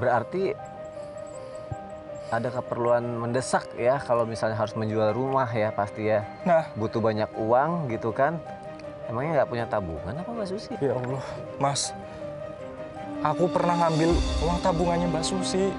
Berarti ada keperluan mendesak ya kalau misalnya harus menjual rumah ya pasti ya. Nah, Butuh banyak uang gitu kan. Emangnya nggak punya tabungan apa Mbak Susi? ya Allah, Mas. Aku pernah ngambil uang tabungannya Mbak Susi.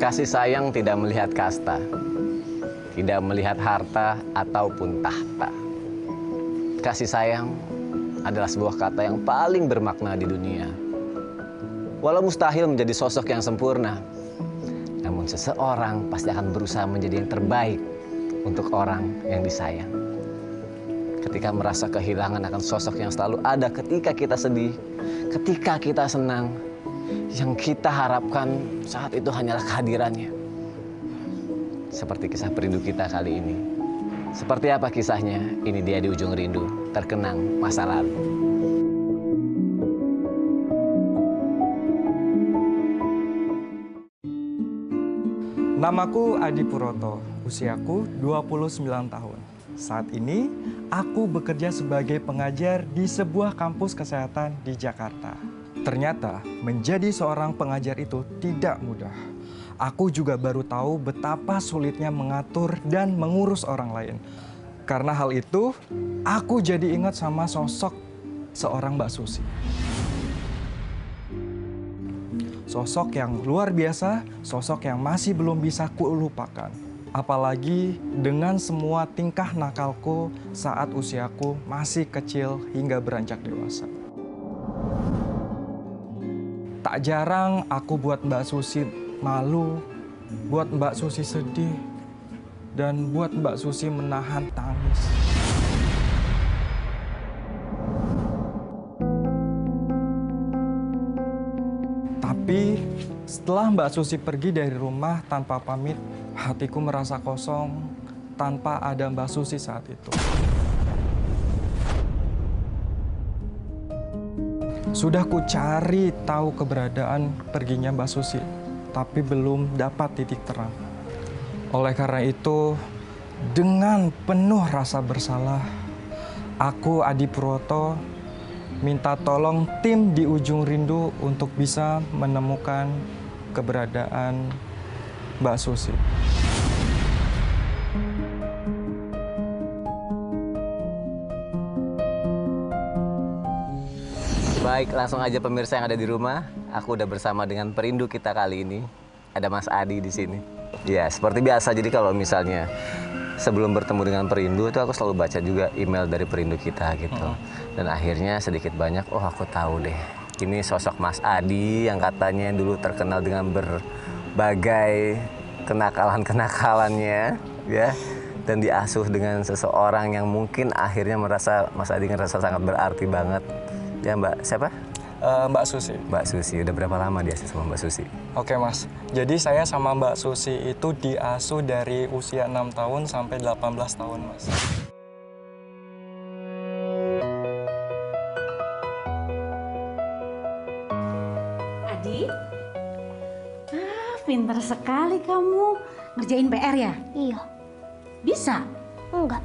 Kasih sayang tidak melihat kasta, tidak melihat harta ataupun tahta. Kasih sayang adalah sebuah kata yang paling bermakna di dunia. Walau mustahil menjadi sosok yang sempurna, namun seseorang pasti akan berusaha menjadi yang terbaik untuk orang yang disayang. Ketika merasa kehilangan akan sosok yang selalu ada ketika kita sedih, ketika kita senang, yang kita harapkan saat itu hanyalah kehadirannya. Seperti kisah perindu kita kali ini. Seperti apa kisahnya? Ini dia di Ujung Rindu, terkenang masa lalu. Namaku Adi Puroto, usiaku 29 tahun. Saat ini, aku bekerja sebagai pengajar di sebuah kampus kesehatan di Jakarta. Ternyata, menjadi seorang pengajar itu tidak mudah. Aku juga baru tahu betapa sulitnya mengatur dan mengurus orang lain. Karena hal itu, aku jadi ingat sama sosok seorang Mbak Susi. Sosok yang luar biasa, sosok yang masih belum bisa kulupakan. Apalagi dengan semua tingkah nakalku saat usiaku masih kecil hingga beranjak dewasa. Tak jarang aku buat Mbak Susi malu, buat Mbak Susi sedih, dan buat Mbak Susi menahan tangis. Tapi setelah Mbak Susi pergi dari rumah tanpa pamit, hatiku merasa kosong tanpa ada Mbak Susi saat itu. Sudah ku cari tahu keberadaan perginya Mbak Susi, tapi belum dapat titik terang. Oleh karena itu, dengan penuh rasa bersalah, aku Adi Puroto minta tolong tim di Ujung Rindu untuk bisa menemukan keberadaan Mbak Susi. Baik, langsung aja pemirsa yang ada di rumah. Aku udah bersama dengan perindu kita kali ini. Ada Mas Adi di sini. Ya, seperti biasa. Jadi kalau misalnya sebelum bertemu dengan perindu itu aku selalu baca juga email dari perindu kita gitu. Dan akhirnya sedikit banyak, oh aku tahu deh. Ini sosok Mas Adi yang katanya dulu terkenal dengan berbagai kenakalan-kenakalannya, ya. Dan diasuh dengan seseorang yang mungkin akhirnya merasa Mas Adi ngerasa sangat berarti banget. Ya Mbak, siapa? Mbak Susi. Mbak Susi, udah berapa lama diasuh sama Mbak Susi? Oke Mas, jadi saya sama Mbak Susi itu diasuh dari usia 6 tahun sampai 18 tahun Mas. Adi? Pintar sekali kamu. Ngerjain PR ya? Iya. Bisa? Enggak.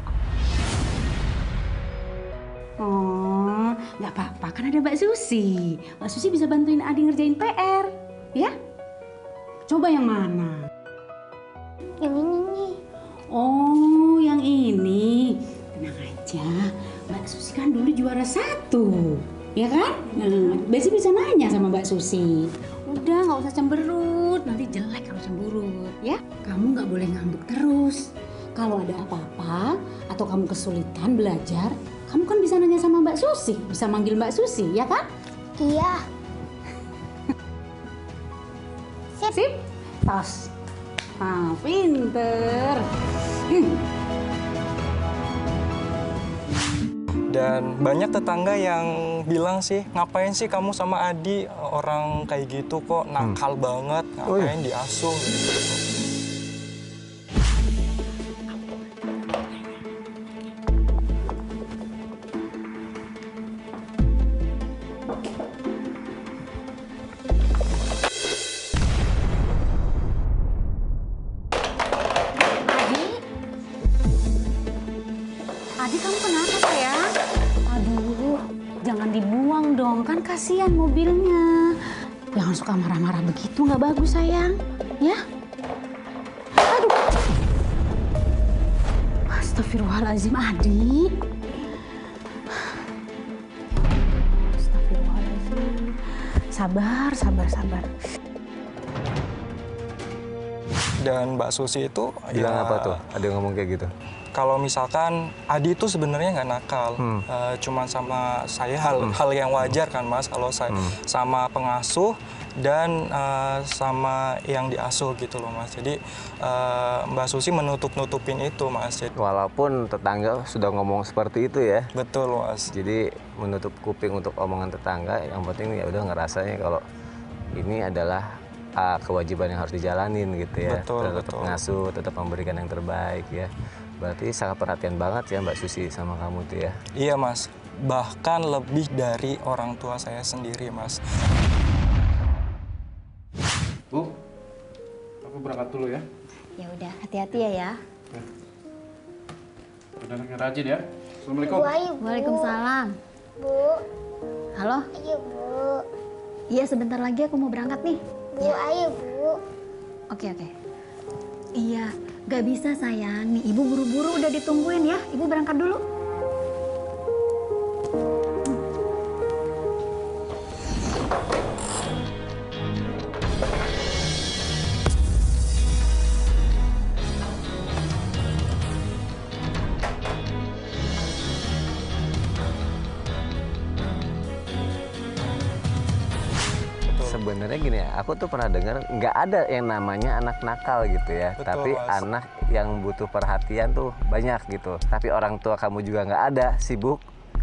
Oh, nggak apa-apa, kan ada Mbak Susi. Mbak Susi bisa bantuin Adi ngerjain PR, ya? Coba yang mana? Yang ini nih. Oh, yang ini. Tenang aja, Mbak Susi kan dulu juara 1, ya kan? Nah, Besi bisa nanya sama Mbak Susi. Udah, nggak usah cemberut, nanti jelek kalau cemberut, ya? Kamu nggak boleh ngambek terus. Kalau ada apa-apa atau kamu kesulitan belajar, kamu kan bisa nanya sama Mbak Susi, bisa manggil Mbak Susi, ya kan? Iya. Sip. Tos. Ah, pinter. Dan banyak tetangga yang bilang sih, ngapain sih kamu sama Adi, orang kayak gitu kok nakal banget, ngapain diasuh gitu. Adi, kamu kenapa sayang? Aduh, jangan dibuang dong, kan kasihan mobilnya. Jangan suka marah-marah begitu, nggak bagus sayang. Ya? Aduh. Astagfirullahaladzim, Adi. Astagfirullahaladzim. Sabar, sabar, sabar. Dan Mbak Susi itu Bilang apa tuh? Ada yang ngomong kayak gitu? kalau misalkan Adi itu sebenarnya nggak nakal, cuman sama saya hal yang wajar kan Mas, kalau saya sama pengasuh dan sama yang diasuh gitu loh Mas. Jadi Mbak Susi menutup-nutupin itu Mas. Walaupun tetangga sudah ngomong seperti itu ya. Betul Mas. Jadi menutup kuping untuk omongan tetangga, yang penting ya udah ngerasanya kalau ini adalah kewajiban yang harus dijalanin gitu ya. Betul, tetap betul. ngasuh, tetap memberikan yang terbaik ya. Berarti sangat perhatian banget ya Mbak Susi sama kamu tuh ya. Iya Mas, bahkan lebih dari orang tua saya sendiri Mas. Bu, aku berangkat dulu ya. Ya udah, hati-hati ya. Udah anaknya rajin ya. Assalamualaikum. Bu, ayo Bu. Waalaikumsalam. Bu, Halo? ayo Bu. Iya, sebentar lagi aku mau berangkat nih. Bu, ayo Bu. Oke. Iya, gak bisa sayang. Nih, ibu buru-buru udah ditungguin ya. Ibu berangkat dulu. Sebenarnya gini ya, aku tuh pernah dengar nggak ada yang namanya anak nakal gitu ya. Betul, Tapi Mas. anak yang butuh perhatian tuh banyak gitu. Tapi orang tua kamu juga nggak ada, sibuk.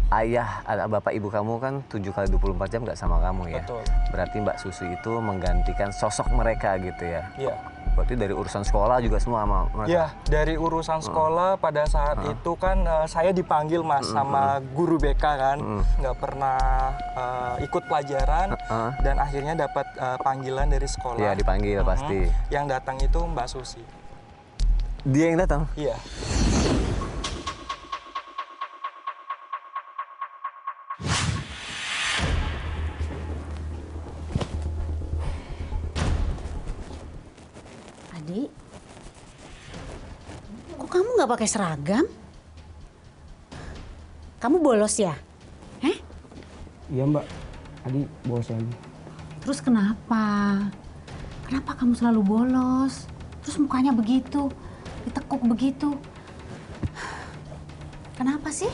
Ayah, bapak ibu kamu kan 7 kali 24 jam nggak sama kamu ya. Betul. Berarti Mbak Susi itu menggantikan sosok mereka gitu ya. Iya. Berarti dari urusan sekolah juga semua sama mereka. Ya, dari urusan sekolah pada saat itu kan saya dipanggil Mas sama guru BK kan, nggak pernah ikut pelajaran dan akhirnya dapat panggilan dari sekolah. Iya, dipanggil pasti. Yang datang itu Mbak Susi. Dia yang datang. Iya. Adi, kok kamu nggak pakai seragam? Kamu bolos ya? Iya Mbak, Adi bolos lagi. Terus kenapa? Kenapa kamu selalu bolos? Terus mukanya begitu, ditekuk begitu. Kenapa sih?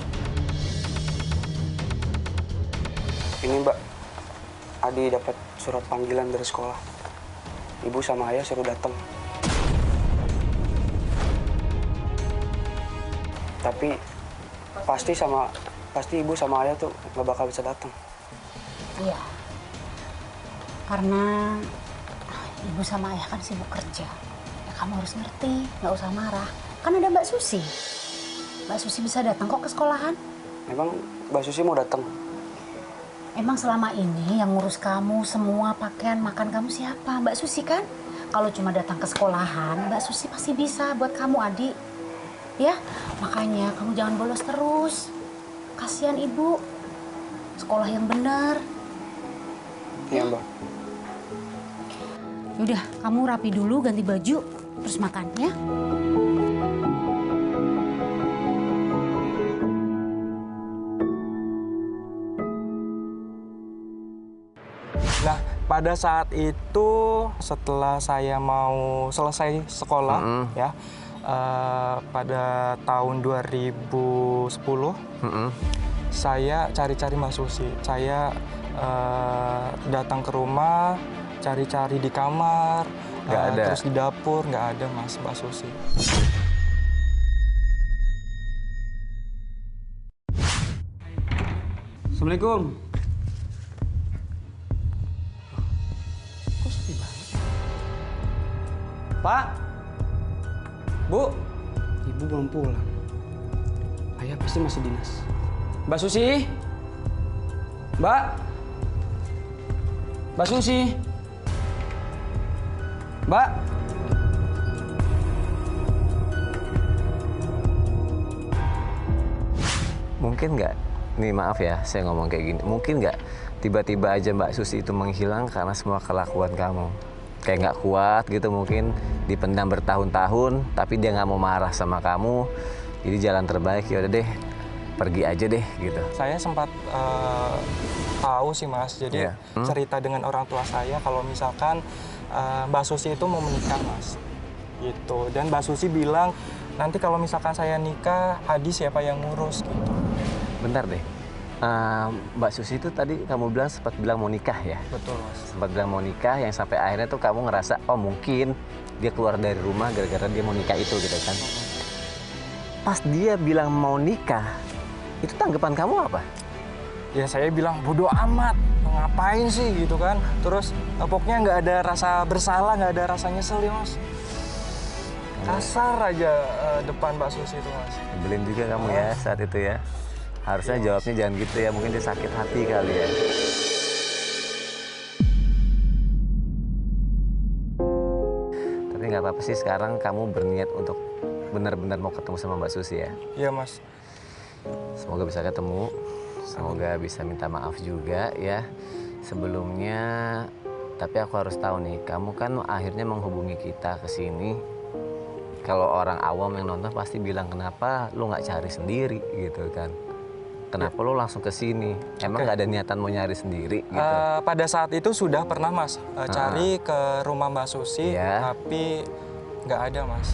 Ini Mbak, Adi dapat surat panggilan dari sekolah. Ibu sama ayah suruh datang. Tapi pasti ibu sama ayah tuh nggak bakal bisa datang. Iya. Karena ibu sama ayah kan sibuk kerja. Ya kamu harus ngerti, nggak usah marah. Kan ada Mbak Susi. Mbak Susi bisa datang kok ke sekolahan. Emang Mbak Susi mau datang? Emang selama ini yang ngurus kamu semua pakaian makan kamu siapa? Mbak Susi kan? Kalau cuma datang ke sekolahan, Mbak Susi pasti bisa buat kamu, Adi. Ya, makanya kamu jangan bolos terus. Kasihan ibu. Sekolah yang benar. Iya Mbak. Yaudah, kamu rapi dulu, ganti baju, terus makan ya. Nah, pada saat itu setelah saya mau selesai sekolah ya, pada tahun 2010 saya cari-cari Mbak Susi. Saya datang ke rumah, cari-cari di kamar, Nggak ada. Terus di dapur nggak ada Mas, Mbak Susi. Assalamualaikum. Pak, Bu, Ibu belum pulang. Ayah pasti masih dinas. Mbak Susi? Mbak Susi? Mbak? Mungkin nggak, nih maaf ya saya ngomong kayak gini, mungkin nggak tiba-tiba aja Mbak Susi itu menghilang karena semua kelakuan kamu. Kayak nggak kuat gitu mungkin, dipendam bertahun-tahun, tapi dia nggak mau marah sama kamu. Jadi jalan terbaik ya udah deh, pergi aja deh gitu. saya sempat tahu sih Mas, jadi Iya. cerita dengan orang tua saya kalau misalkan Mbak Susi itu mau menikah Mas. Gitu. Dan Mbak Susi bilang, nanti kalau misalkan saya nikah, Adi siapa yang ngurus gitu. Bentar deh, Mbak Susi itu tadi kamu bilang sempat bilang mau nikah ya? Betul Mas. Sempat bilang mau nikah, yang sampai akhirnya tuh kamu ngerasa, oh mungkin dia keluar dari rumah gara-gara dia mau nikah itu gitu kan. Pas dia bilang mau nikah, itu tanggapan kamu apa? Ya saya bilang bodoh amat, ngapain sih gitu kan. Terus pokoknya nggak ada rasa bersalah, nggak ada rasa nyesel ya Mas. Kasar aja depan Mbak Susi itu Mas. Nyebelin juga kamu ya saat itu ya. Harusnya jawabnya jangan gitu ya, mungkin dia sakit hati kali ya. Tapi nggak apa-apa sih, sekarang kamu berniat untuk benar-benar mau ketemu sama Mbak Susi ya. Iya Mas. Semoga bisa ketemu, semoga bisa minta maaf juga ya sebelumnya. Tapi aku harus tahu nih, kamu kan akhirnya menghubungi kita ke sini. Kalau orang awam yang nonton pasti bilang, kenapa lu nggak cari sendiri gitu kan? Kenapa lu langsung ke sini? Emang nggak ada niatan mau nyari sendiri gitu? Pada saat itu sudah pernah Mas cari ke rumah Mbak Susi, Iya. tapi nggak ada Mas.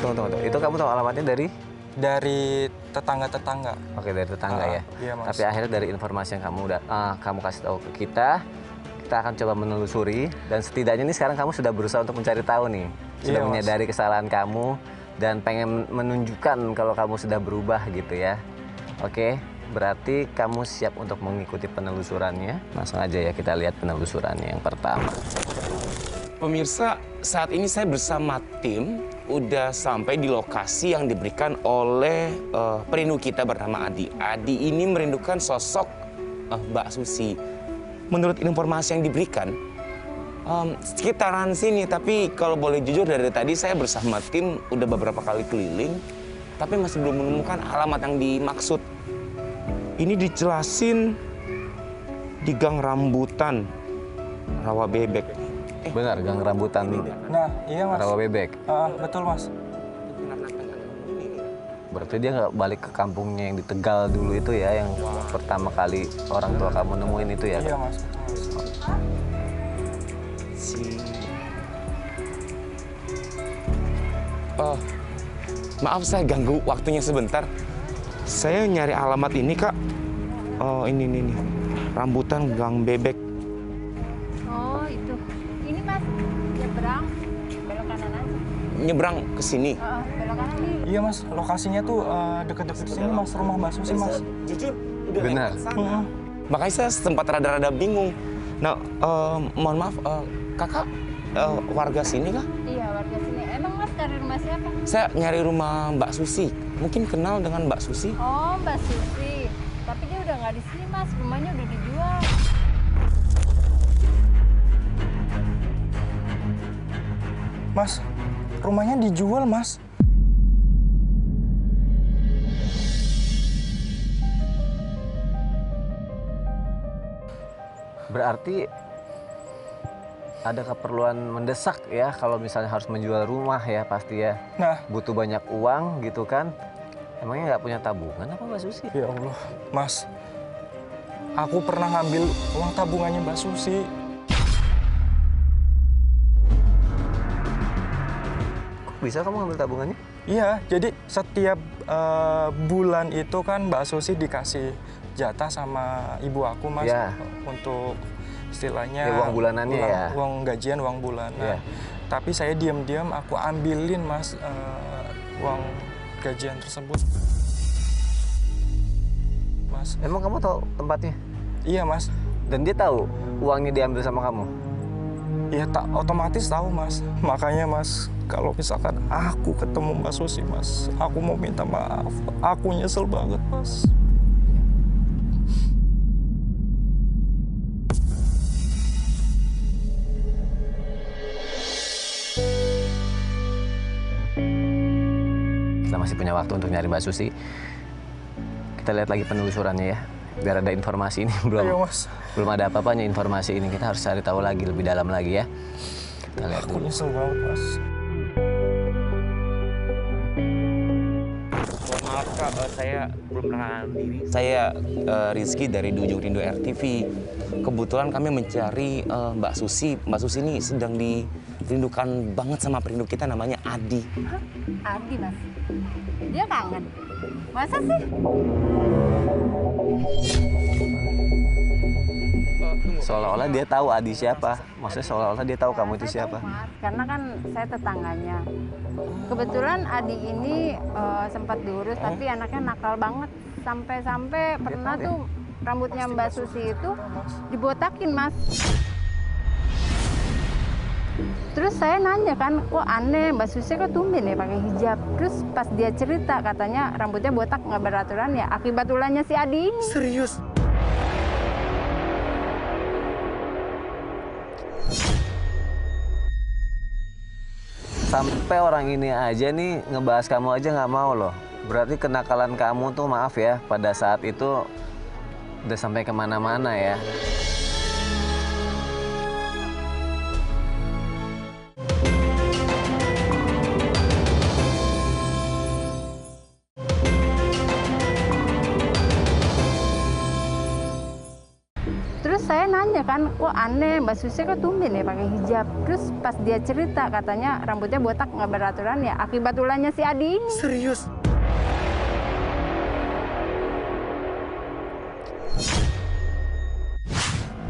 Tunggu. Itu kamu tahu alamatnya dari? Dari tetangga-tetangga. Oke, dari tetangga ya. Iya Mas. Tapi akhirnya dari informasi yang kamu kasih tahu ke kita akan coba menelusuri, dan setidaknya nih sekarang kamu sudah berusaha untuk mencari tahu nih, sudah Iya, Mas. menyadari kesalahan kamu dan pengen menunjukkan kalau kamu sudah berubah gitu ya. Oke, berarti kamu siap untuk mengikuti penelusurannya. Langsung aja ya kita lihat penelusurannya yang pertama. Pemirsa, saat ini saya bersama tim udah sampai di lokasi yang diberikan oleh perindu kita bernama Adi. Adi ini merindukan sosok Mbak Susi. Menurut informasi yang diberikan, sekitaran sini. Tapi kalau boleh jujur, dari tadi saya bersama tim udah beberapa kali keliling, tapi masih belum menemukan alamat yang dimaksud. Ini dijelasin di Gang Rambutan, Rawa Bebek. Benar, Gang Rambutan Nah, iya Mas. Rawa Bebek. Betul Mas. Berarti dia nggak balik ke kampungnya yang di Tegal dulu itu ya, yang pertama kali orang tua kamu nemuin itu ya? Iya Mas. Betul, Mas. Maaf saya ganggu waktunya sebentar. Saya nyari alamat ini Kak. Oh ini nih. Rambutan Gang Bebek. Oh itu. Ini Mas, nyebrang, belok kanan aja. Nyebrang ke sini. Belok kanan nih. Iya Mas, lokasinya tuh deket-deket sini Mas, rumah Mbak Susi Mas. Jujur, udah Benar. lewat sana. Makanya saya sempat rada-rada bingung. Nah, mohon maaf, kakak warga sini kah? Iya, warga sini. Emang Mas cari rumah siapa? Saya nyari rumah Mbak Susi. Mungkin kenal dengan Mbak Susi? Oh, Mbak Susi. Tapi dia udah nggak di sini Mas, rumahnya udah dijual. Mas, rumahnya dijual Mas. Berarti ada keperluan mendesak ya kalau misalnya harus menjual rumah ya pasti ya. Nah, Butuh banyak uang gitu kan. Emangnya nggak punya tabungan apa Mbak Susi? ya Allah, Mas. Aku pernah ngambil uang tabungannya Mbak Susi. Kok bisa kamu ngambil tabungannya? Iya, jadi setiap bulan itu kan Mbak Susi dikasih jatah sama ibu aku Mas Iya. untuk istilahnya Ya, uang bulanannya ya. Uang gajian, uang bulanan. Iya. Tapi saya diam-diam aku ambilin Mas uang gajian tersebut. Mas. Emang kamu tahu tempatnya? Iya Mas. Dan dia tahu uangnya diambil sama kamu? Ya tak otomatis tahu Mas. Makanya Mas, kalau misalkan aku ketemu Mbak Susi Mas, aku mau minta maaf. Aku nyesel banget Mas. Kita masih punya waktu untuk nyari Mbak Susi. Kita lihat lagi penelusurannya ya. Biar ada informasi ini Ayo Mas. belum ada apa-apanya informasi ini. Kita harus cari tahu lagi lebih dalam lagi ya. Kita lihat Aku dulu. nyesel banget Mas. Mohon maaf Kak, saya belum kenal diri. Saya Rizky dari Di Ujung Rindu RTV. Kebetulan kami mencari Mbak Susi. Mbak Susi ini sedang dirindukan banget sama perindu kita, namanya Adi. Adi Mas. Dia kangen. Masa sih? Seolah-olah dia tahu Adi siapa. Maksudnya seolah-olah dia tahu kamu itu siapa. Mas, karena kan saya tetangganya. Kebetulan Adi ini sempat diurus, tapi anaknya nakal banget. Sampai-sampai pernah tuh rambutnya Mbak Susi itu dibotakin, Mas. Terus saya nanya kan, kok aneh Mbak Susi kok tumben ya pakai hijab. Terus pas dia cerita katanya rambutnya botak nggak beraturan ya akibat ulahnya si Adi ini. Serius? Sampai orang ini aja nih ngebahas kamu aja nggak mau loh. Berarti kenakalan kamu tuh maaf ya pada saat itu udah sampai kemana-mana ya. Terus saya nanya kan, kok aneh Mbak Susi kok tumben ya pakai hijab. Terus pas dia cerita katanya rambutnya botak nggak beraturan ya akibat ulahnya si Adi ini. Serius?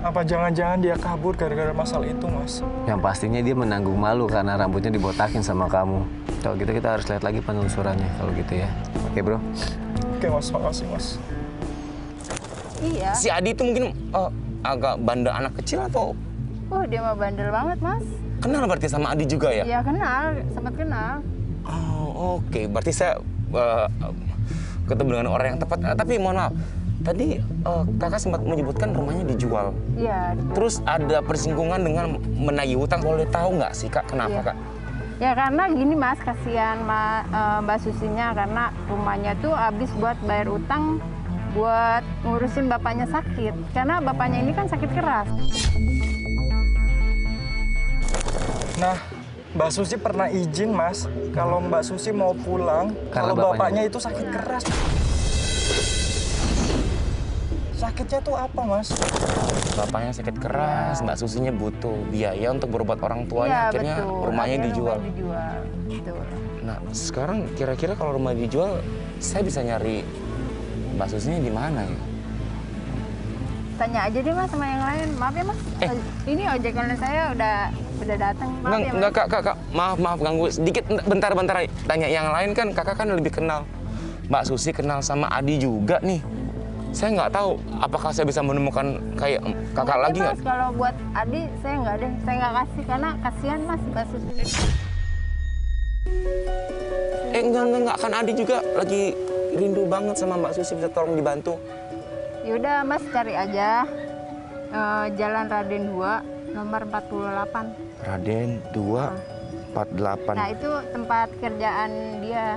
Apa jangan-jangan dia kabur gara-gara masalah itu, Mas? Yang pastinya dia menanggung malu karena rambutnya dibotakin sama kamu. Kalau gitu kita harus lihat lagi penelusurannya kalau gitu ya. Oke bro. Oke Mas, makasih Mas. Iya. Si Adi itu mungkin agak bandel anak kecil atau Oh dia mah bandel banget Mas. kenal berarti sama Adi juga ya? Iya kenal, sempat kenal. Oh, oke. Berarti saya ketemu dengan orang yang tepat. Tapi mohon maaf, tadi kakak sempat menyebutkan rumahnya dijual. Iya. Terus ada persinggungan dengan menagih hutang. Boleh tahu nggak sih kak, kenapa Iya. kak? Ya karena gini Mas, kasihan Mbak Susinya karena rumahnya tuh habis buat bayar utang buat ngurusin bapaknya sakit. Karena bapaknya ini kan sakit keras. Nah, Mbak Susi pernah izin, Mas, kalau Mbak Susi mau pulang, Karena kalau bapaknya itu sakit keras. Sakitnya tuh apa, Mas? Bapaknya sakit keras, Mbak Susinya butuh biaya untuk berobat orang tuanya. Iya Akhirnya betul. rumahnya Akhirnya dijual. rumahnya dijual. Betul. Nah, sekarang kira-kira kalau rumah dijual, saya bisa nyari Mbak Susinya di mana ya? Tanya aja deh Mas sama yang lain. Maaf ya Mas. Ini ojek online saya udah datang. Maaf ya Mas. Enggak, kak. Maaf ganggu sedikit. Bentar. Tanya yang lain kan, kakak kan lebih kenal. Mbak Susi kenal sama Adi juga nih. Saya nggak tahu apakah saya bisa menemukan kayak kakak Nggak lagi deh, nggak? Mas, kalau buat Adi saya nggak deh. Saya nggak kasih karena kasihan Mas Mbak Susi. Enggak. Kan Adi juga lagi rindu banget sama Mbak Susi. Bisa tolong dibantu. Yaudah Mas cari aja Jalan Raden 2 nomor 48. Raden 248. Nah itu tempat kerjaan dia.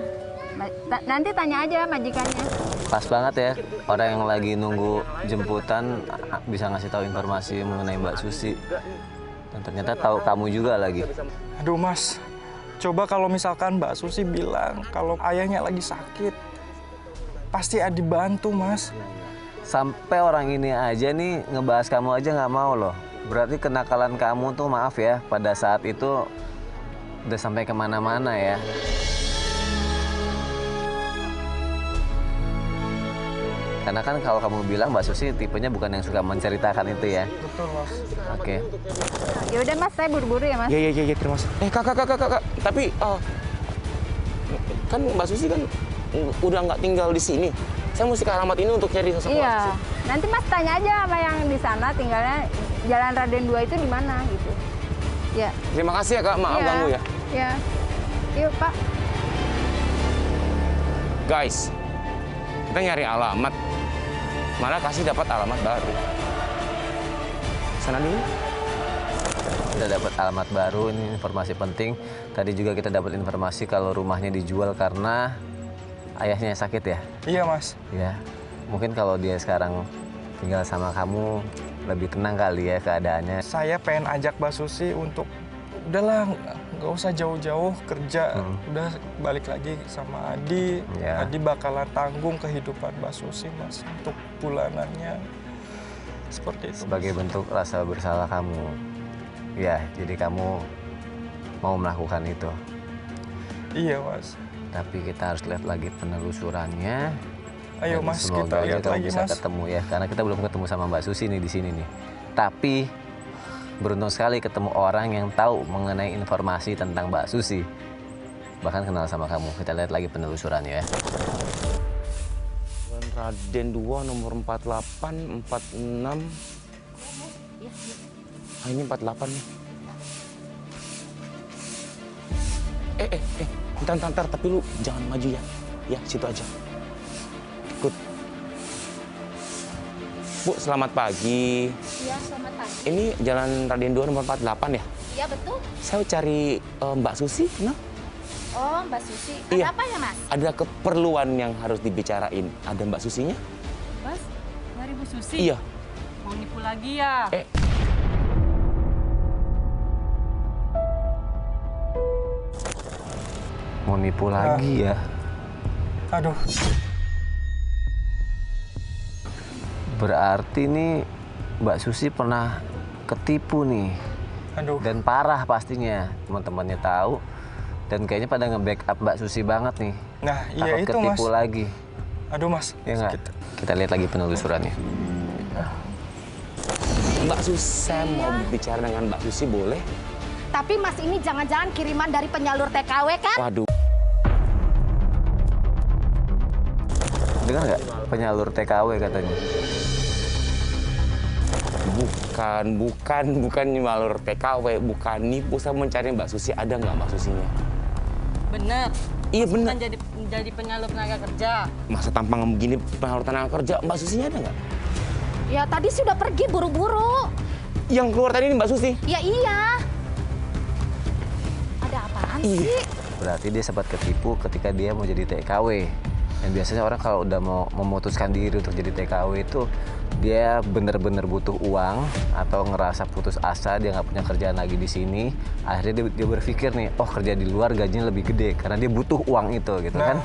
Nanti tanya aja majikannya. Pas banget ya, orang yang lagi nunggu jemputan bisa ngasih tahu informasi mengenai Mbak Susi. Dan ternyata tahu kamu juga lagi. Aduh, Mas. Coba kalau misalkan Mbak Susi bilang kalau ayahnya lagi sakit, pasti Adi bantu, Mas. Sampai orang ini aja nih ngebahas kamu aja nggak mau loh. Berarti kenakalan kamu tuh maaf ya pada saat itu udah sampai kemana-mana ya. Karena kan kalau kamu bilang Mbak Susi tipenya bukan yang suka menceritakan itu ya. Betul, Mas. Oke. Ya udah Mas, saya buru-buru ya Mas. Iya, terima kasih. Kak. Tapi kan Mbak Susi kan udah nggak tinggal di sini. Saya mesti ke alamat ini untuk cari sosok Mbak Susi. Iya. Nanti Mas tanya aja sama yang di sana tinggalnya Jalan Raden 2 itu di mana gitu. Ya. Terima kasih ya Kak, maaf Iya. ganggu ya. Ya. Yuk Pak. Guys, kita nyari alamat, malah kasih dapat alamat baru. Sana dulu. Kita dapat alamat baru, ini informasi penting. Tadi juga kita dapat informasi kalau rumahnya dijual karena ayahnya sakit ya? Iya, Mas. Ya, mungkin kalau dia sekarang tinggal sama kamu lebih tenang kali ya keadaannya. Saya pengen ajak Mbak Susi untuk udahlah nggak usah jauh-jauh kerja, udah balik lagi sama Adi. Ya. Adi bakalan tanggung kehidupan Mbak Susi, Mas, untuk bulanannya. Seperti itu. Sebagai bentuk rasa bersalah kamu. Ya, jadi kamu mau melakukan itu. Iya, Mas. Tapi kita harus lihat lagi penelusurannya. Ayo, Dan Mas, semoga kita aja lihat kamu lagi, bisa Mas. ketemu ya, karena kita belum ketemu sama Mbak Susi nih di sini nih. Tapi beruntung sekali ketemu orang yang tahu mengenai informasi tentang Mbak Susi. Bahkan kenal sama kamu. Kita lihat lagi penelusurannya ya. Jalan Raden 2 nomor 48, 46. Ini 48 nih. Bentar, tapi lu jangan maju ya. Ya, situ aja. Ikut. Bu, selamat pagi. Iya, selamat pagi. Ini Jalan Raden 2 nomor 48 ya? Iya, betul. Saya cari Mbak Susi, kenapa? Oh, Mbak Susi. Iya. Ada apa ya, Mas? Ada keperluan yang harus dibicarain. Ada Mbak Susinya? Mas, nyari Bu Susi? Iya. Mau nipu lagi ya? Mau nipu lagi ya? Aduh. Berarti nih Mbak Susi pernah ketipu nih. Aduh. Dan parah pastinya. Teman-temannya tahu. Dan kayaknya pada nge-backup Mbak Susi banget nih. Nah, iya Takut itu, ketipu Mas. lagi. Aduh, Mas. Ya nggak? Kita lihat lagi penelusurannya. Mbak Susi, saya mau bicara dengan Mbak Susi, boleh? Tapi Mas ini jangan-jangan kiriman dari penyalur TKW kan? Waduh. Dengar nggak? Penyalur TKW katanya. Bukan nyalur TKW, bukan nipu. Saya mencari Mbak Susi, ada nggak Mbak Susinya? Bener. Iya, Mas bener. bukan jadi penyalur tenaga kerja. Masa tampang begini penyalur tenaga kerja, Mbak Susinya ada nggak? Ya tadi sudah pergi buru-buru. Yang keluar tadi ini Mbak Susi? Ya iya. Ada apaan sih? Berarti dia sempat ketipu ketika dia mau jadi TKW. Dan biasanya orang kalau udah mau memutuskan diri untuk jadi TKW itu dia bener-bener butuh uang atau ngerasa putus asa, dia nggak punya kerjaan lagi di sini. Akhirnya dia berpikir nih, oh kerja di luar gajinya lebih gede karena dia butuh uang itu gitu kan.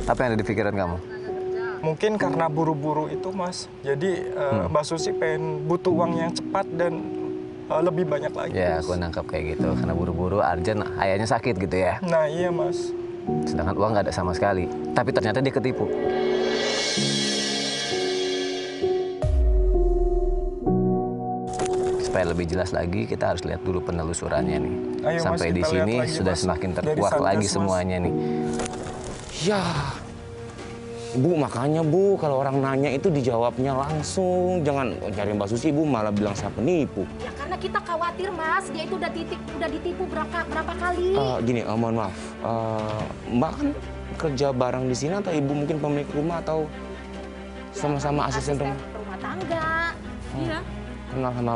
Apa yang ada di pikiran kamu? Mungkin karena buru-buru itu, Mas. Jadi Mbak Susi pengen butuh uang yang cepat dan lebih banyak lagi. Ya, Mas. aku nangkap kayak gitu. Karena buru-buru, urgent, ayahnya sakit gitu ya. Nah, iya, Mas. Sedangkan uang nggak ada sama sekali. Tapi ternyata dia ketipu. Supaya lebih jelas lagi, kita harus lihat dulu penelusurannya nih. Ayo, Mas, Sampai di kita lihat sini lagi, sudah Mas. semakin Dari terkuak Satgas, lagi Mas. semuanya nih. Ya, Bu, makanya Bu, kalau orang nanya itu dijawabnya langsung. Jangan cari Mbak Susi, Bu malah bilang saya penipu. Ya karena kita khawatir, Mas. Dia itu udah ditipu berapa kali. Gini, mohon maaf. Mbak kan kerja bareng di sini atau Ibu mungkin pemilik rumah atau sama-sama asisten rumah? Rumah tangga. Iya. Kenal sama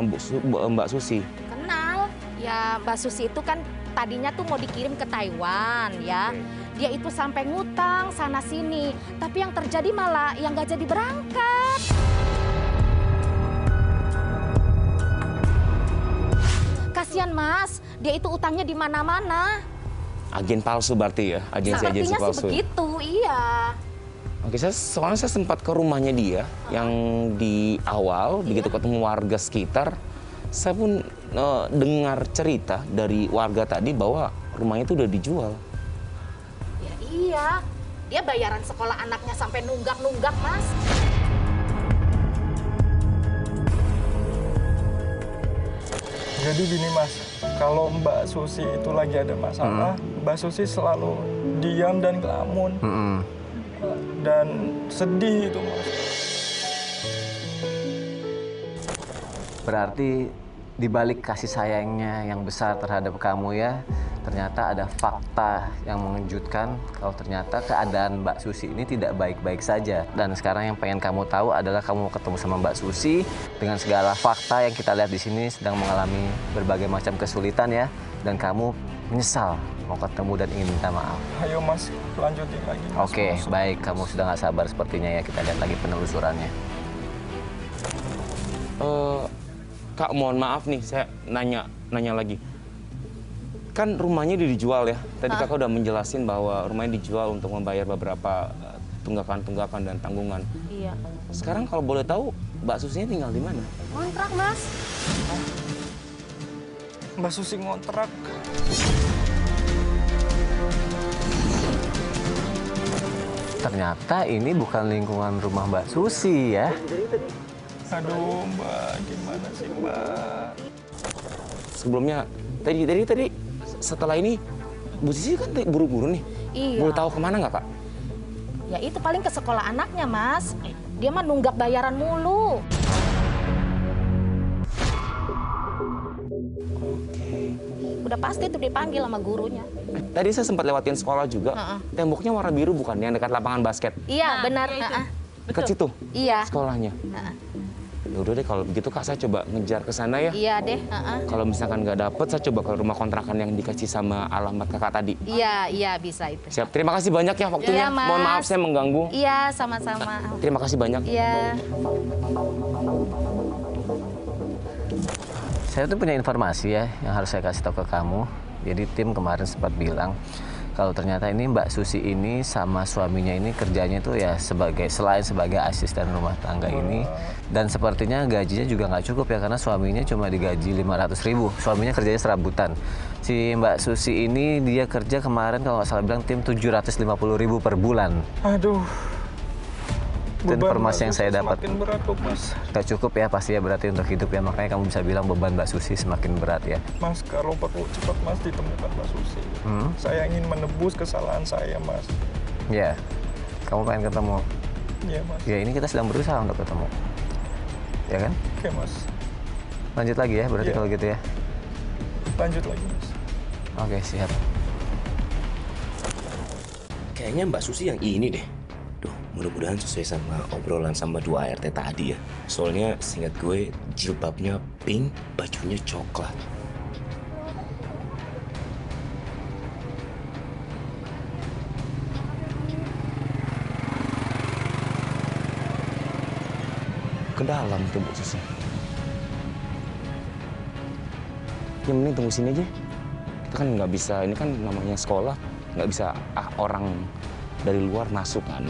Mbak Susi? Kenal. Ya Mbak Susi itu kan tadinya tuh mau dikirim ke Taiwan ya. Dia itu sampai ngutang sana sini. Tapi yang terjadi malah yang nggak jadi berangkat. Kasihan Mas, dia itu utangnya di mana-mana. Agen palsu berarti ya? Agensi-agensi Sepertinya palsu. sih begitu, iya. Oke, soalnya saya sempat ke rumahnya dia yang di awal, begitu ketemu warga sekitar, saya pun dengar cerita dari warga tadi bahwa rumahnya itu udah dijual. Ya iya, dia bayaran sekolah anaknya sampai nunggak-nunggak, Mas. Jadi gini Mas, kalau Mbak Susi itu lagi ada masalah, Mbak Susi selalu diam dan ngelamun. Dan sedih itu Mas. Berarti di balik kasih sayangnya yang besar terhadap kamu ya, ternyata ada fakta yang mengejutkan kalau ternyata keadaan Mbak Susi ini tidak baik-baik saja. Dan sekarang yang pengen kamu tahu adalah kamu mau ketemu sama Mbak Susi dengan segala fakta yang kita lihat di sini sedang mengalami berbagai macam kesulitan ya. Dan kamu menyesal mau ketemu dan ingin minta maaf. Ayo Mas, lanjutin lagi Mas. Oke, baik. Kamu sudah nggak sabar sepertinya ya. Kita lihat lagi penelusurannya. Kak, mohon maaf nih, saya nanya lagi. Kan rumahnya udah dijual ya. Tadi kakak udah menjelasin bahwa rumahnya dijual untuk membayar beberapa tunggakan-tunggakan dan tanggungan. Iya. Sekarang kalau boleh tahu, Mbak Susinya tinggal di mana? Kontrak, Mas. Mbak Susi ngontrak. Ternyata ini bukan lingkungan rumah Mbak Susi ya. Aduh Mbak, gimana sih Mbak? Sebelumnya, tadi setelah ini, Bu Sisi kan buru-buru nih. Iya. Boleh tahu kemana nggak, Kak? Ya itu paling ke sekolah anaknya, Mas. Dia mah nunggak bayaran mulu. Udah pasti tuh dipanggil sama gurunya. Tadi saya sempat lewatin sekolah juga. Temboknya warna biru bukan, yang dekat lapangan basket. Iya, benar. Dekat situ? Iya. Sekolahnya? Ya udah deh, kalau begitu Kak, saya coba ngejar ke sana ya. Iya deh. Kalau misalkan nggak dapet, saya coba ke rumah kontrakan yang dikasih sama alamat kakak tadi. Iya, bisa itu. Siap, terima kasih banyak ya waktunya. Iya, Mas. Mohon maaf saya mengganggu. Iya, sama-sama. Terima kasih banyak. Iya. Saya tuh punya informasi ya yang harus saya kasih tahu ke kamu. Jadi tim kemarin sempat bilang kalau ternyata ini Mbak Susi ini sama suaminya ini kerjanya tuh ya selain sebagai asisten rumah tangga ini, dan sepertinya gajinya juga nggak cukup ya karena suaminya cuma digaji 500.000. Suaminya kerjanya serabutan. Si Mbak Susi ini dia kerja kemarin kalau nggak salah bilang tim 750.000 per bulan. Aduh. Itu informasi yang saya dapat. Semakin berat loh Mas. Nggak cukup ya pasti ya berarti untuk hidup ya, makanya kamu bisa bilang beban Mbak Susi semakin berat ya. Mas, kalau perlu cepat Mas ditemukan Mbak Susi. Saya ingin menebus kesalahan saya Mas. Ya, kamu pengen ketemu. Iya Mas. Ya ini kita sedang berusaha untuk ketemu. Ya kan? Oke Mas. Lanjut lagi ya berarti kalau gitu ya. Lanjut lagi Mas. Oke, siap. Kayaknya Mbak Susi yang ini deh. Duh, mudah-mudahan sesuai sama obrolan sama 2 ART tadi ya. Soalnya seingat gue jilbabnya pink, bajunya coklat. Ke dalam tuh Bu Susi. Ya mending tunggu sini aja. Kita kan nggak bisa, ini kan namanya sekolah, nggak bisa orang dari luar masuk kan.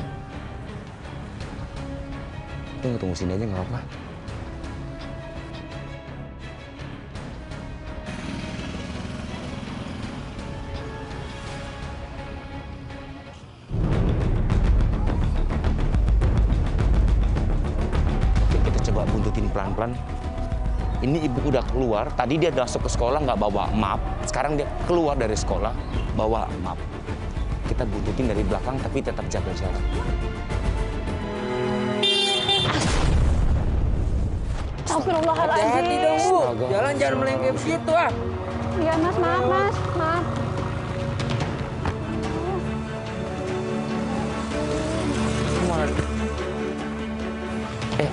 Tunggu sini aja nggak apa-apa. Oke, kita coba buntutin pelan-pelan. Ini ibu udah keluar, tadi dia masuk ke sekolah nggak bawa map, sekarang dia keluar dari sekolah bawa map. Kita buntutin dari belakang tapi tetap jaga jarak. Astagfirullahaladzim. Hati-hati dong Bu, jalan jangan melengkep begitu ah. Iya Mas, maaf Mas, maaf.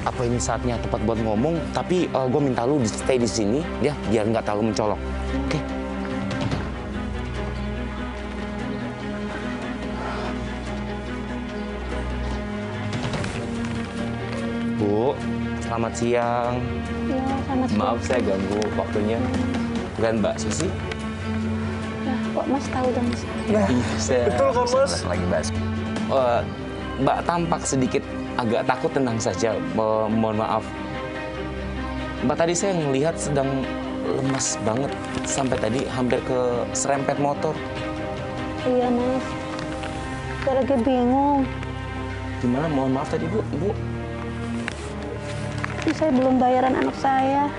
Apa ini saatnya tepat buat ngomong, tapi gue minta lu stay di sini ya, biar nggak terlalu mencolok. Oke? Bu, selamat siang. Iya, selamat siang. Maaf saya ganggu waktunya. Dan Mbak Susi? Ya, kok Mas tahu dan Mas? Iya, saya betul kok Mas. Lagi bahas. Mbak tampak sedikit agak takut, tenang saja. Mohon maaf. Mbak tadi saya melihat sedang lemas banget. Sampai tadi hampir ke serempet motor. Iya mas, saya lagi bingung. Gimana? Mohon maaf tadi Bu. Ibu. Saya belum bayaran anak saya.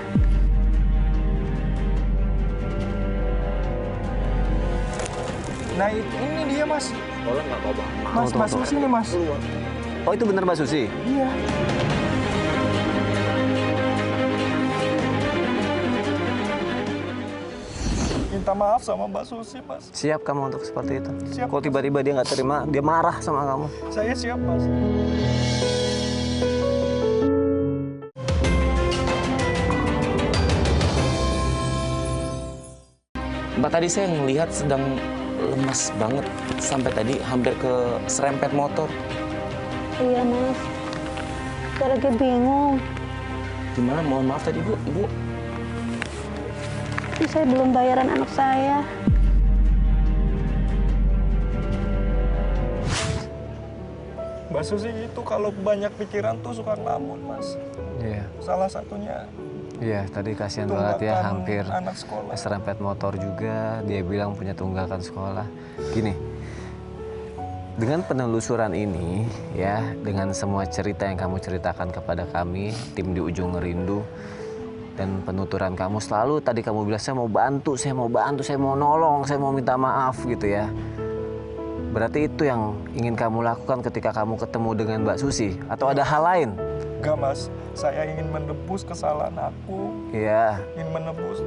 Nah ini dia mas. Tolong nggak bawa. Mas, Mbak Susi nih mas. Oh itu bener Mbak Susi? Iya. Minta maaf sama Mbak Susi mas. Siap kamu untuk seperti itu? Siap. Kalau tiba-tiba dia nggak terima, dia marah sama kamu. Saya siap mas. Mbak, tadi saya ngelihat sedang lemas banget. Sampai tadi hampir ke serempet motor. Iya mas, saya lagi bingung. Gimana? Mohon maaf tadi Bu. Ibu. Saya belum bayaran anak saya. Mbak Susi itu kalau banyak pikiran tuh suka ngelamun mas. Iya. Salah satunya Iya, tadi kasihan banget ya, tunggakan hampir anak sekolah. serempet motor juga. Dia bilang punya tunggakan sekolah. Gini, dengan penelusuran ini ya, dengan semua cerita yang kamu ceritakan kepada kami, tim di Ujung Rindu, dan penuturan kamu selalu tadi kamu bilang saya mau bantu, saya mau nolong, saya mau minta maaf gitu ya. Berarti itu yang ingin kamu lakukan ketika kamu ketemu dengan Mbak Susi, atau ada hal lain? Enggak mas, saya ingin menebus kesalahan aku. Iya. Ingin menebus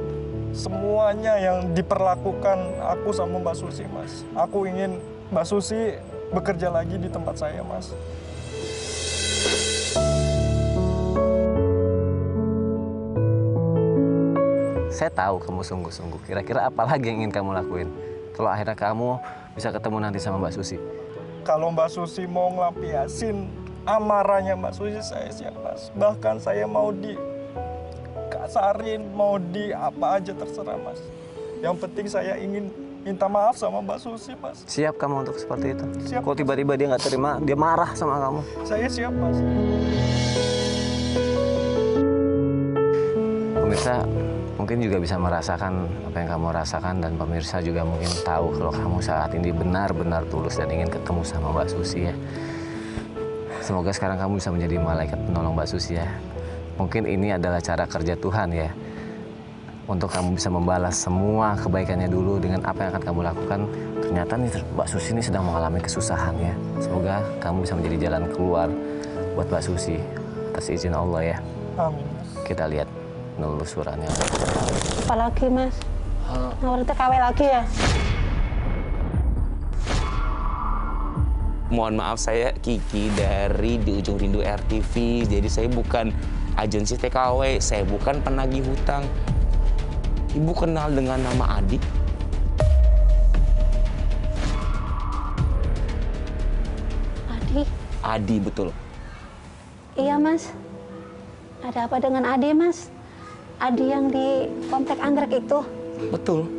semuanya yang diperlakukan aku sama Mbak Susi mas. Aku ingin Mbak Susi bekerja lagi di tempat saya mas. Saya tahu kamu sungguh-sungguh. Kira-kira apa lagi yang ingin kamu lakuin? Kalau akhirnya kamu bisa ketemu nanti sama Mbak Susi. Kalau Mbak Susi mau ngelampiasin amarahnya Mbak Susi, saya siap mas. Bahkan saya mau dikasarin, mau di apa aja terserah mas. Yang penting saya ingin minta maaf sama Mbak Susi mas. Siap kamu untuk seperti itu? Siap. Kalau tiba-tiba dia nggak terima, dia marah sama kamu. Saya siap mas. Pemirsa mungkin juga bisa merasakan apa yang kamu rasakan, dan pemirsa juga mungkin tahu kalau kamu saat ini benar-benar tulus dan ingin ketemu sama Mbak Susi ya. Semoga sekarang kamu bisa menjadi malaikat penolong Mbak Susi ya. Mungkin ini adalah cara kerja Tuhan ya, untuk kamu bisa membalas semua kebaikannya dulu dengan apa yang akan kamu lakukan. Ternyata nih Mbak Susi ini sedang mengalami kesusahan ya. Semoga kamu bisa menjadi jalan keluar buat Mbak Susi atas izin Allah ya. Amin. Kita lihat penelusurannya. Apalagi mas? Nanti KW lagi ya? Mohon maaf, saya Kiki dari Di Ujung Rindu RTV. Jadi saya bukan agensi TKW, saya bukan penagih hutang. Ibu kenal dengan nama Adi? Adi? Adi, betul. Iya mas. Ada apa dengan Adi mas? Adi yang di komplek anggrek itu? Betul.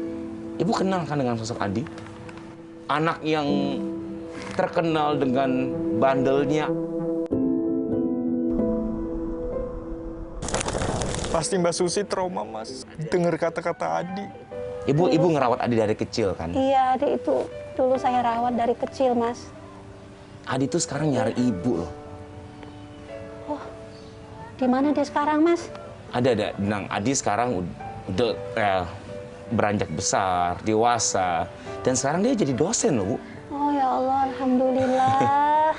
Ibu kenal kan dengan sosok Adi? Anak yang terkenal dengan bandelnya. Pasti Mbak Susi trauma mas, dengar kata-kata Adi. Ibu ngerawat Adi dari kecil kan? Iya, Adi itu dulu saya rawat dari kecil mas. Adi tuh sekarang nyari ibu loh. Oh, di mana dia sekarang mas? Ada. Nang Adi sekarang udah beranjak besar, dewasa, dan sekarang dia jadi dosen loh Bu. Oh ya Allah, alhamdulillah.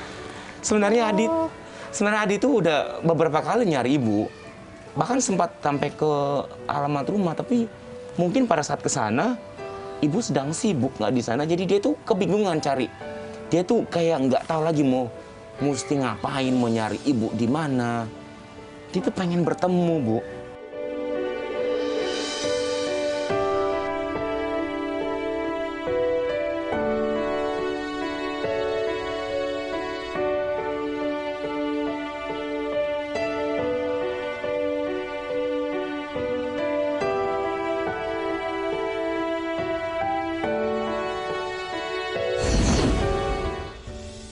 Sebenarnya Adi tuh udah beberapa kali nyari ibu, bahkan sempat sampai ke alamat rumah, tapi mungkin pada saat ke sana ibu sedang sibuk nggak di sana, jadi dia tuh kebingungan cari. Dia tuh kayak nggak tahu lagi mesti ngapain, mau nyari ibu di mana. Dia tuh pengen bertemu, Bu.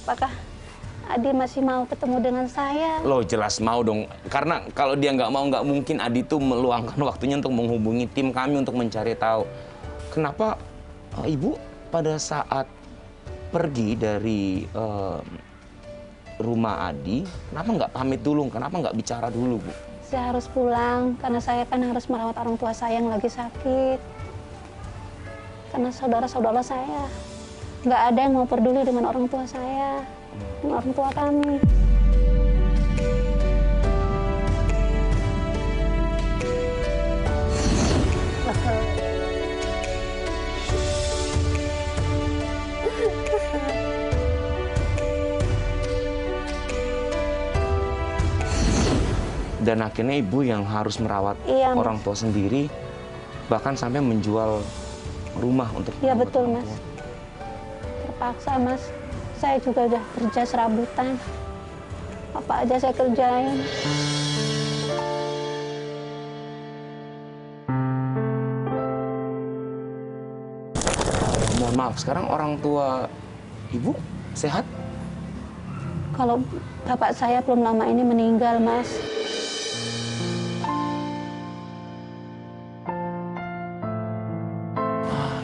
Apakah Adi masih mau ketemu dengan saya? Loh jelas mau dong, karena kalau dia nggak mau nggak mungkin Adi tuh meluangkan waktunya untuk menghubungi tim kami untuk mencari tahu. Kenapa Ibu pada saat pergi dari rumah Adi, kenapa nggak pamit dulu, kenapa nggak bicara dulu Bu? Saya harus pulang karena saya kan harus merawat orang tua saya yang lagi sakit. Karena saudara-saudara saya nggak ada yang mau peduli dengan orang tua saya, dengan orang tua kami. Dan akhirnya Ibu yang harus merawat orang tua sendiri, bahkan sampai menjual rumah untuk Iya betul Mas, terpaksa Mas. Saya juga udah kerja serabutan, apa aja saya kerjain. Mohon maaf, sekarang orang tua Ibu sehat? Kalau bapak saya belum lama ini meninggal Mas.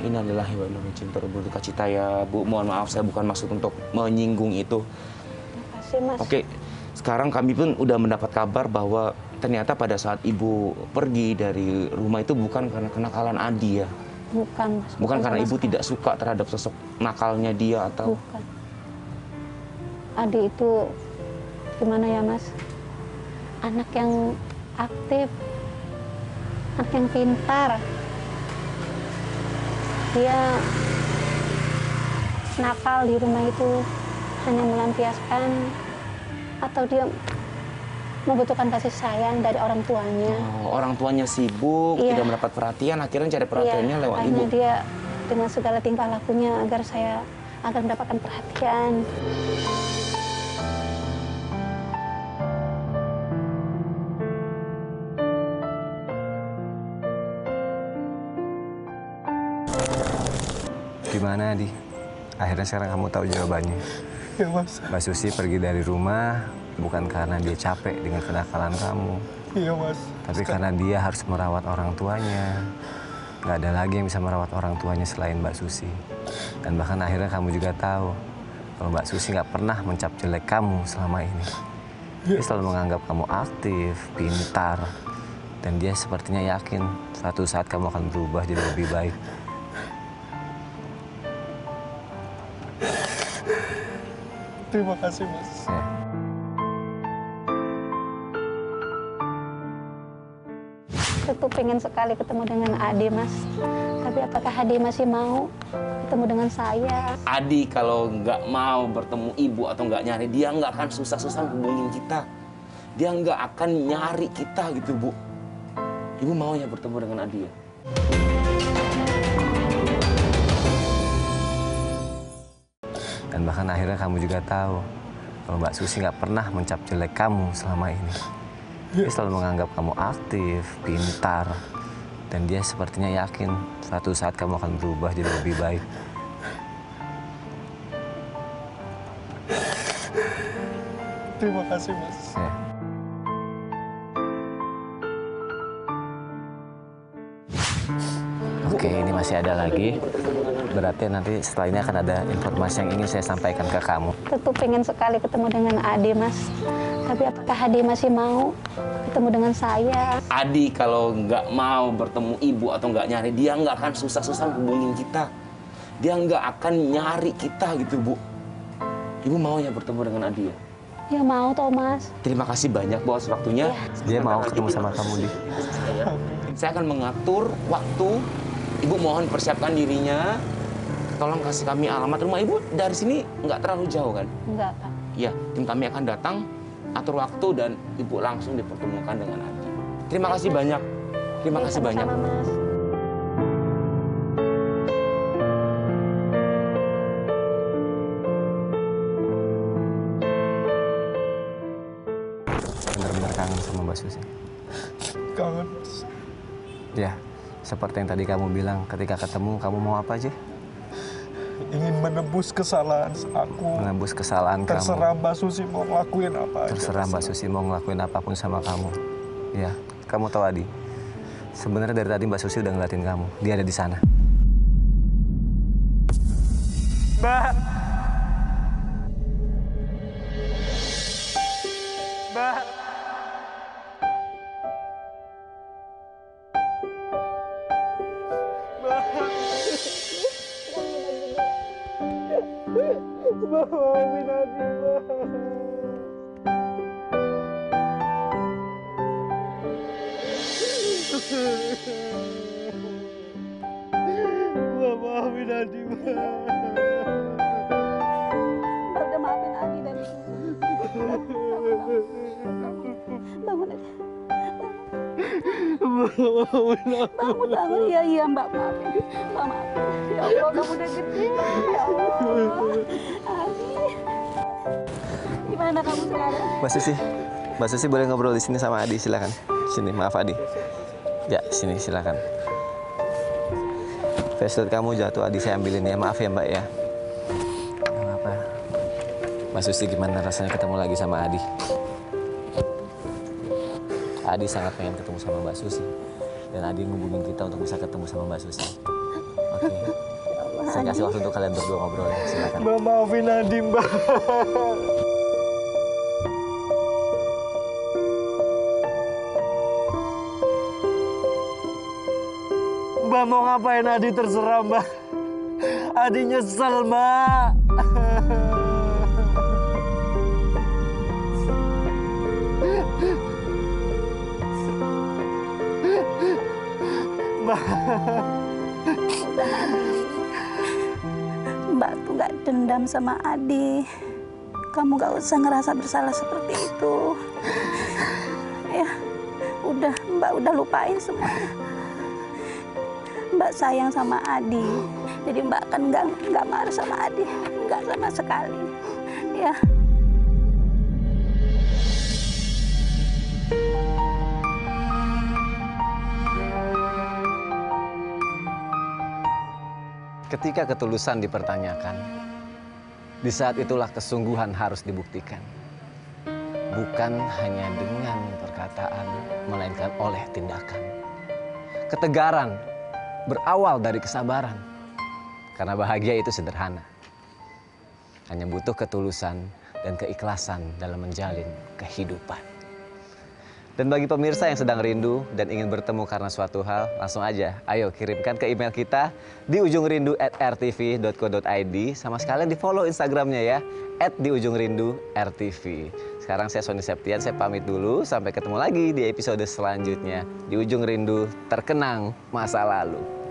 Innalillahi wa inna ilaihi raji'un, turut duka cita ya Bu. Mohon maaf, saya bukan maksud untuk menyinggung itu. Terima kasih Mas. Oke, sekarang kami pun udah mendapat kabar bahwa ternyata pada saat Ibu pergi dari rumah itu bukan karena kenakalan Adi ya? Bukan Mas. Bukan karena Ibu tidak suka terhadap sosok nakalnya dia atau? Bukan. Adi itu gimana ya Mas? Anak yang aktif, anak yang pintar. Dia nakal di rumah itu hanya melampiaskan atau dia membutuhkan kasih sayang dari orang tuanya. Oh, orang tuanya sibuk, tidak mendapat perhatian, akhirnya cari perhatiannya lewat Ibu. Hanya dia dengan segala tingkah lakunya agar mendapatkan perhatian. Gimana, Adi? Akhirnya sekarang kamu tahu jawabannya. Ya, Mas. Mbak Susi pergi dari rumah bukan karena dia capek dengan kenakalan kamu. Iya, Mas. Tapi karena dia harus merawat orang tuanya. Nggak ada lagi yang bisa merawat orang tuanya selain Mbak Susi. Dan bahkan akhirnya kamu juga tahu kalau Mbak Susi nggak pernah mencap jelek kamu selama ini. Dia selalu menganggap kamu aktif, pintar. Dan dia sepertinya yakin suatu saat kamu akan berubah jadi lebih baik. Terima kasih, Mas. Ya. Tentu pengen sekali ketemu dengan Adi, Mas. Tapi apakah Adi masih mau ketemu dengan saya? Adi kalau nggak mau bertemu Ibu atau nggak nyari, dia nggak akan susah-susah hubungin kita. Dia nggak akan nyari kita gitu, Bu. Ibu mau ya bertemu dengan Adi ya? Dan bahkan akhirnya kamu juga tahu kalau Mbak Susi nggak pernah mencap jelek kamu selama ini. Dia selalu menganggap kamu aktif, pintar. Dan dia sepertinya yakin suatu saat kamu akan berubah jadi lebih baik. Terima kasih, Mas. Ya. Oke, ini masih ada lagi. Berarti nanti setelah ini akan ada informasi yang ingin saya sampaikan ke kamu. Tentu pengen sekali ketemu dengan Adi, Mas. Tapi apakah Adi masih mau ketemu dengan saya? Adi kalau nggak mau bertemu Ibu atau nggak nyari, dia nggak akan susah-susah hubungin kita. Dia nggak akan nyari kita gitu, Bu. Ibu mau ya bertemu dengan Adi ya? Ya mau, Thomas. Terima kasih banyak Bu atas waktunya. Dia mau ketemu sama kamu, Di. Saya akan mengatur waktu. Ibu mohon persiapkan dirinya. Tolong kasih kami alamat rumah Ibu. Dari sini nggak terlalu jauh kan? Enggak, Pak. Ya, tim kami akan datang, atur waktu dan Ibu langsung dipertemukan dengan Adi. Terima kasih banyak. Terima kasih banyak. Mas. Benar-benar kangen sama Mbak Susi. Kangen, Mas. Ya, seperti yang tadi kamu bilang, ketika ketemu kamu mau apa aja? ingin menebus kesalahan aku. Menebus kesalahan kamu. Terserah Mbak Susi mau ngelakuin apa aja. Terserah Mbak Susi mau ngelakuin apapun sama kamu. Ya, kamu tahu Adi. Sebenarnya dari tadi Mbak Susi udah ngeliatin kamu. Dia ada di sana. Mbak. Mbak. Mbak, maafin Adi, Mbak, maafin Adi, Mbak. Mbak udah maafin Adi dan bangun aja. Mbak, maafin aku. Bangun. Iya Mbak maafin. Mbak maafin. Ya Allah, kamu udah gede. Ya Allah. Adi. Gimana kamu sekarang? Mbak Susi boleh ngobrol di sini sama Adi, silakan. Sini, maaf Adi. Ya, sini silakan. Facelift kamu jatuh, Adi saya ambilin ya. Maaf ya Mbak ya. Apa? Mbak Susi gimana rasanya ketemu lagi sama Adi? Adi sangat pengen ketemu sama Mbak Susi. Dan Adi ngubungin kita untuk bisa ketemu sama Mbak Susi. Oke. Saya kasih waktu untuk kalian berdua ngobrol ya. Silakan. Mbak, maafin Adi, Mbak. Mbak mau ngapain Adi terserah, Mbak. Adi nyesel, Mbak. Mbak. Mbak tuh gak dendam sama Adi. Kamu gak usah ngerasa bersalah seperti itu. Ya, Mbak udah lupain semuanya. Mbak sayang sama Adi, jadi Mbak kan nggak marah sama Adi, nggak sama sekali, ya. Ketika ketulusan dipertanyakan, di saat itulah kesungguhan harus dibuktikan. Bukan hanya dengan perkataan, melainkan oleh tindakan. Ketegaran berawal dari kesabaran, karena bahagia itu sederhana. Hanya butuh ketulusan dan keikhlasan dalam menjalin kehidupan. Dan bagi pemirsa yang sedang rindu dan ingin bertemu karena suatu hal, langsung aja, ayo kirimkan ke email kita di ujungrindu@rtv.co.id. Sama sekalian di follow Instagramnya ya, @diujungrindu_rtv. Sekarang saya Sony Septian, saya pamit dulu. Sampai ketemu lagi di episode selanjutnya. Di Ujung Rindu, terkenang masa lalu.